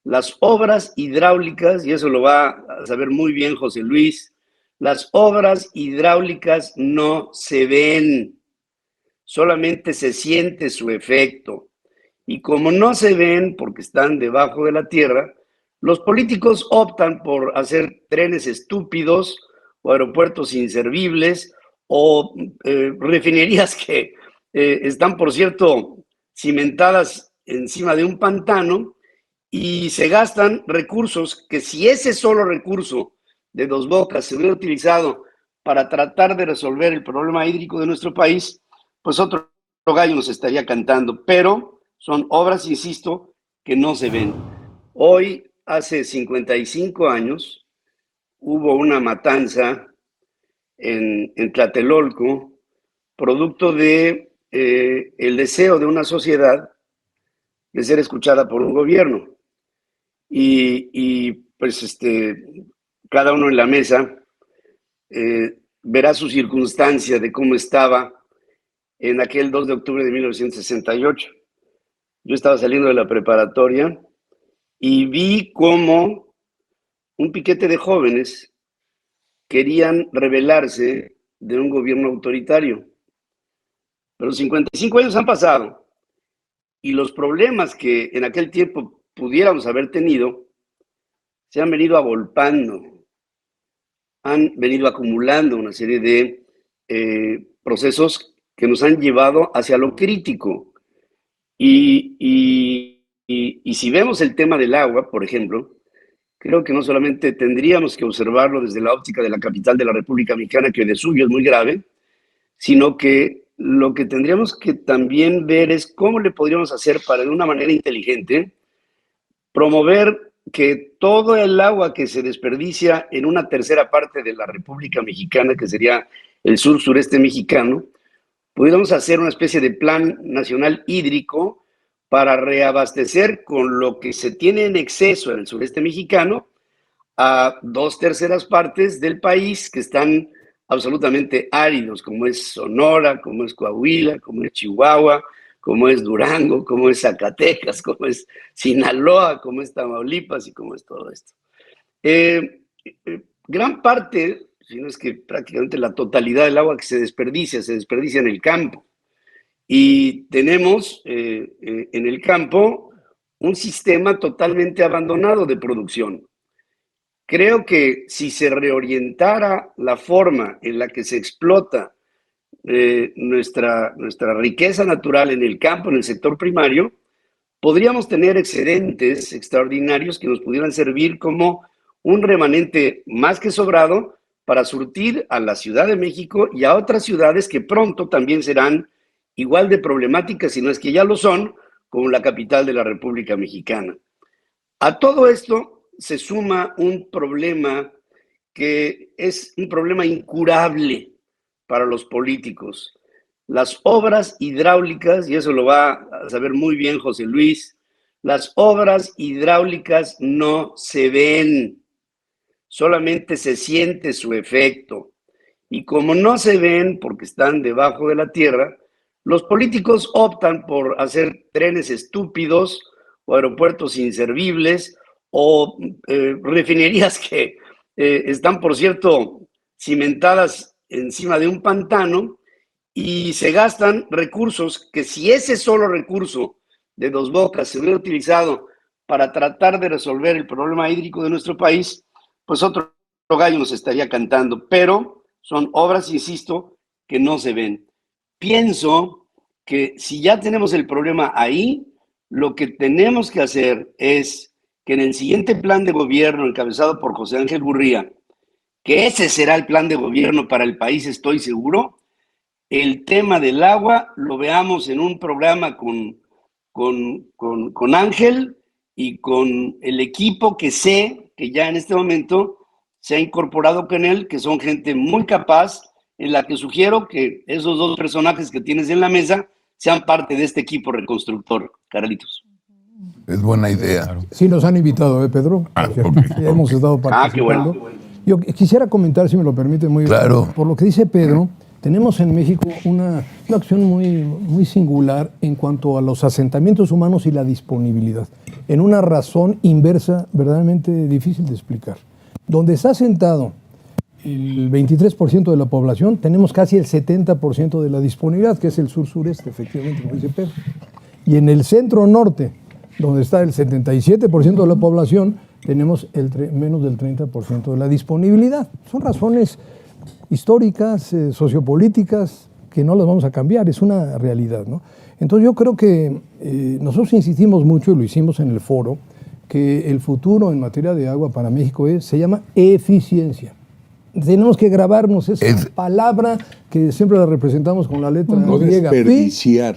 Las obras hidráulicas, y eso lo va a saber muy bien José Luis, las obras hidráulicas no se ven, solamente se siente su efecto. Y como no se ven porque están debajo de la tierra, los políticos optan por hacer trenes estúpidos o aeropuertos inservibles o refinerías que están, por cierto, cimentadas encima de un pantano y se gastan recursos que, si ese solo recurso de Dos Bocas se hubiera utilizado para tratar de resolver el problema hídrico de nuestro país, pues otro gallo nos estaría cantando. Pero son obras, insisto, que no se ven. Hoy, hace 55 años, hubo una matanza en Tlatelolco, producto de el deseo de una sociedad de ser escuchada por un gobierno. Y pues cada uno en la mesa verá su circunstancia de cómo estaba en aquel 2 de octubre de 1968. Yo estaba saliendo de la preparatoria y vi cómo un piquete de jóvenes querían rebelarse de un gobierno autoritario. Pero 55 años han pasado y los problemas que en aquel tiempo pudiéramos haber tenido se han venido agolpando, han venido acumulando una serie de procesos que nos han llevado hacia lo crítico. Y si vemos el tema del agua, por ejemplo, creo que no solamente tendríamos que observarlo desde la óptica de la capital de la República Mexicana, que de suyo es muy grave, sino que lo que tendríamos que también ver es cómo le podríamos hacer para, de una manera inteligente, promover que todo el agua que se desperdicia en una tercera parte de la República Mexicana, que sería el sur-sureste mexicano, pudiéramos hacer una especie de plan nacional hídrico para reabastecer con lo que se tiene en exceso en el sureste mexicano a 2/3 partes del país que están absolutamente áridos, como es Sonora, como es Coahuila, como es Chihuahua, como es Durango, como es Zacatecas, como es Sinaloa, como es Tamaulipas y como es todo esto. Gran parte, si no es que prácticamente la totalidad del agua que se desperdicia en el campo. Y tenemos en el campo un sistema totalmente abandonado de producción. Creo que si se reorientara la forma en la que se explota nuestra riqueza natural en el campo, en el sector primario, podríamos tener excedentes extraordinarios que nos pudieran servir como un remanente más que sobrado para surtir a la Ciudad de México y a otras ciudades que pronto también serán igual de problemáticas, si no es que ya lo son, como la capital de la República Mexicana. A todo esto se suma un problema que es un problema incurable para los políticos. Las obras hidráulicas, y eso lo va a saber muy bien José Luis, las obras hidráulicas no se ven, solamente se siente su efecto. Y como no se ven porque están debajo de la tierra, los políticos optan por hacer trenes estúpidos o aeropuertos inservibles o refinerías que están, por cierto, cimentadas encima de un pantano y se gastan recursos que, si ese solo recurso de Dos Bocas se hubiera utilizado para tratar de resolver el problema hídrico de nuestro país, pues otro gallo nos estaría cantando. Pero son obras, insisto, que no se ven. Pienso que si ya tenemos el problema ahí, lo que tenemos que hacer es que en el siguiente plan de gobierno encabezado por José Ángel Gurría, que ese será el plan de gobierno para el país, estoy seguro, el tema del agua lo veamos en un programa con Ángel y con el equipo que sé que ya en este momento se ha incorporado con él, que son gente muy capaz, en la que sugiero que esos dos personajes que tienes en la mesa sean parte de este equipo reconstructor, Carlitos. Es buena idea. Claro. Sí, nos han invitado, Pedro. Okay. Hemos estado participando. Qué bueno. Yo quisiera comentar, si me lo permite, muy claro. por lo que dice Pedro, Tenemos en México una acción muy singular en cuanto a los asentamientos humanos y la disponibilidad, en una razón inversa verdaderamente difícil de explicar. Donde está asentado el 23% de la población, tenemos casi el 70% de la disponibilidad, que es el sur-sureste, efectivamente, como dice Pedro. Y en el centro-norte, donde está el 77% de la población, tenemos menos del 30% de la disponibilidad. Son razones históricas, sociopolíticas, que no las vamos a cambiar, es una realidad, ¿no? Entonces yo creo que nosotros insistimos mucho, y lo hicimos en el foro, que el futuro en materia de agua para México se llama eficiencia. Tenemos que grabarnos esa palabra que siempre la representamos con la letra griega. Desperdiciar.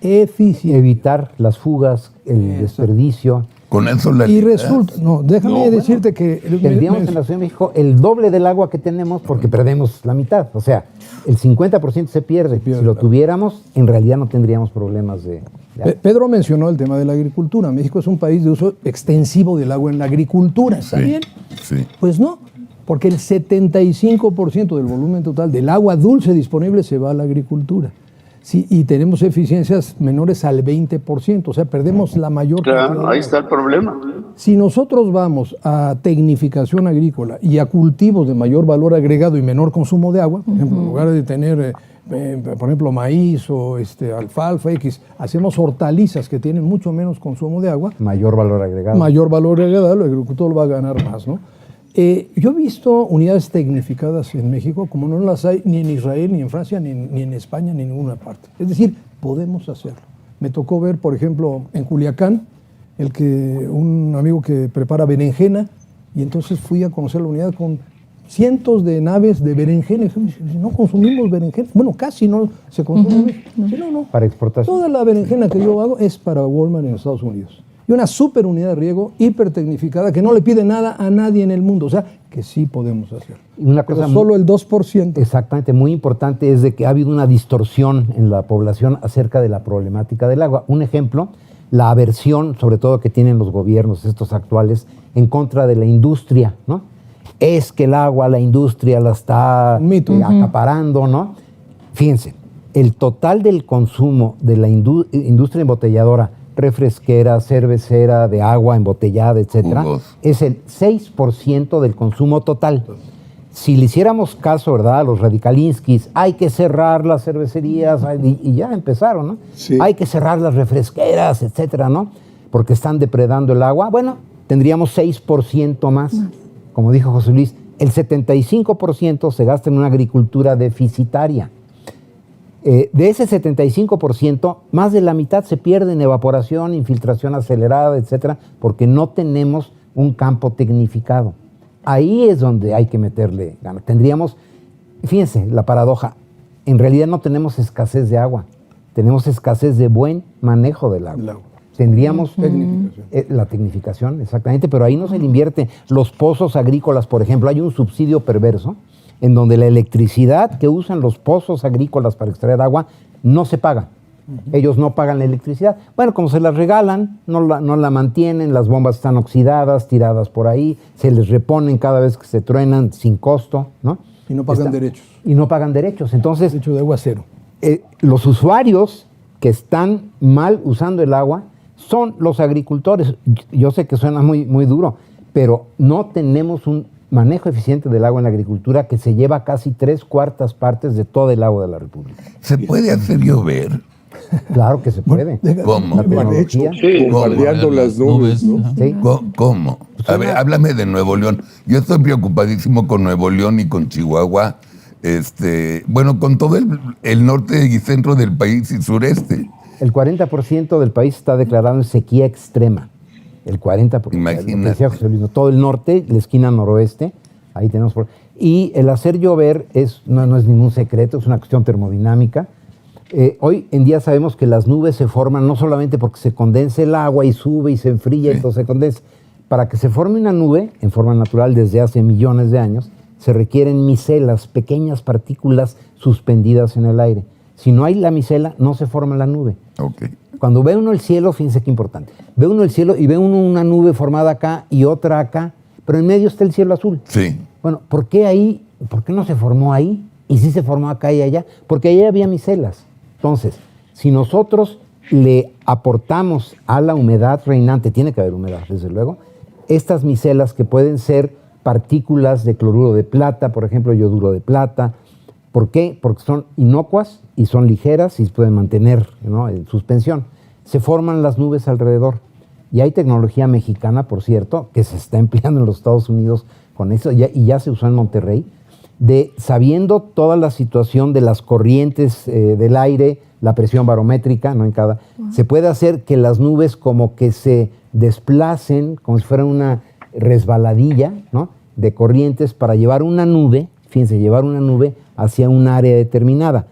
Eficiencia. Evitar las fugas, el desperdicio. Con eso la Y resulta, déjame decirte que... Tendríamos en la Ciudad de México el doble del agua que tenemos porque perdemos la mitad. O sea, el 50% se pierde. Si lo tuviéramos, en realidad no tendríamos problemas de agua. Pedro mencionó el tema de la agricultura. México es un país de uso extensivo del agua en la agricultura. ¿Está bien? Sí. Pues no, porque el 75% del volumen total del agua dulce disponible se va a la agricultura. Sí, y tenemos eficiencias menores al 20%, o sea, perdemos la mayor cantidad de agua. Ahí está el problema. Si nosotros vamos a tecnificación agrícola y a cultivos de mayor valor agregado y menor consumo de agua, por ejemplo, en lugar de tener, por ejemplo, maíz o alfalfa, hacemos hortalizas que tienen mucho menos consumo de agua. Mayor valor agregado. Mayor valor agregado, el agricultor va a ganar más, ¿no? Yo he visto unidades tecnificadas en México como no las hay ni en Israel, ni en Francia, ni en España, ni en ninguna parte. Es decir, podemos hacerlo. Me tocó ver, por ejemplo, en Culiacán, un amigo que prepara berenjena, y entonces fui a conocer la unidad con cientos de naves de berenjena. No consumimos berenjena. Bueno, casi no se consume. No. Para exportación. Toda la berenjena que yo hago es para Walmart en Estados Unidos. Y una super unidad de riego hipertecnificada que no le pide nada a nadie en el mundo. O sea, que sí podemos hacer. Una cosa pero solo el 2%. Exactamente, muy importante es de que ha habido una distorsión en la población acerca de la problemática del agua. Un ejemplo, la aversión, sobre todo que tienen los gobiernos estos actuales, en contra de la industria, ¿no? Es que el agua, la industria la está acaparando, ¿no? Fíjense, el total del consumo de la industria embotelladora, refresquera, cervecera, de agua embotellada, etcétera, es el 6% del consumo total. Si le hiciéramos caso, ¿verdad?, a los radicalinskis, hay que cerrar las cervecerías, y ya empezaron, ¿no? Sí. Hay que cerrar las refresqueras, etcétera, ¿no? Porque están depredando el agua. Bueno, tendríamos 6% más. Como dijo José Luis, el 75% se gasta en una agricultura deficitaria. De ese 75%, más de la mitad se pierde en evaporación, infiltración acelerada, etcétera, porque no tenemos un campo tecnificado. Ahí es donde hay que meterle ganas. Fíjense, la paradoja, en realidad no tenemos escasez de agua, tenemos escasez de buen manejo del agua. Tendríamos la tecnificación, exactamente, pero ahí no se le invierte. Los pozos agrícolas, por ejemplo, hay un subsidio perverso en donde la electricidad que usan los pozos agrícolas para extraer agua no se paga. Ellos no pagan la electricidad. Bueno, como se las regalan, no la mantienen, las bombas están oxidadas, tiradas por ahí, se les reponen cada vez que se truenan sin costo, ¿no? Y no pagan derechos. Y no pagan derechos. Entonces, derecho de agua cero. Los usuarios que están mal usando el agua son los agricultores. Yo sé que suena muy, muy duro, pero no tenemos un manejo eficiente del agua en la agricultura que se lleva casi 3/4 partes de todo el agua de la República. ¿Se puede hacer llover? Claro que se puede. ¿Cómo? Bombardeando las nubes, ¿no? ¿Sí? ¿Cómo? A ver, háblame de Nuevo León. Yo estoy preocupadísimo con Nuevo León y con Chihuahua. Bueno, con todo el norte y centro del país y sureste. El 40% del país está declarado en sequía extrema. El 40%. Imagínate. Todo el norte, la esquina noroeste, ahí tenemos. Y el hacer llover no es ningún secreto, es una cuestión termodinámica. Hoy en día sabemos que las nubes se forman no solamente porque se condensa el agua y sube y se enfría, y entonces se condensa. Para que se forme una nube en forma natural desde hace millones de años, se requieren micelas, pequeñas partículas suspendidas en el aire. Si no hay la micela, no se forma la nube. Okay. Cuando ve uno el cielo, fíjense qué importante, ve uno el cielo y ve uno una nube formada acá y otra acá, pero en medio está el cielo azul. Sí. Bueno, ¿por qué no se formó ahí? y sí se formó acá y allá, porque allá había micelas. Entonces, si nosotros le aportamos a la humedad reinante, tiene que haber humedad, desde luego, estas micelas que pueden ser partículas de cloruro de plata, por ejemplo, yoduro de plata. ¿Por qué? Porque son inocuas y son ligeras y se pueden mantener, ¿no?, en suspensión. Se forman las nubes alrededor. Y hay tecnología mexicana, por cierto, que se está empleando en los Estados Unidos con eso, y ya se usó en Monterrey, sabiendo toda la situación de las corrientes del aire, la presión barométrica, ¿no?, se puede hacer que las nubes como que se desplacen, como si fuera una resbaladilla, ¿no?, de corrientes para llevar una nube, fíjense, llevar una nube hacia un área determinada.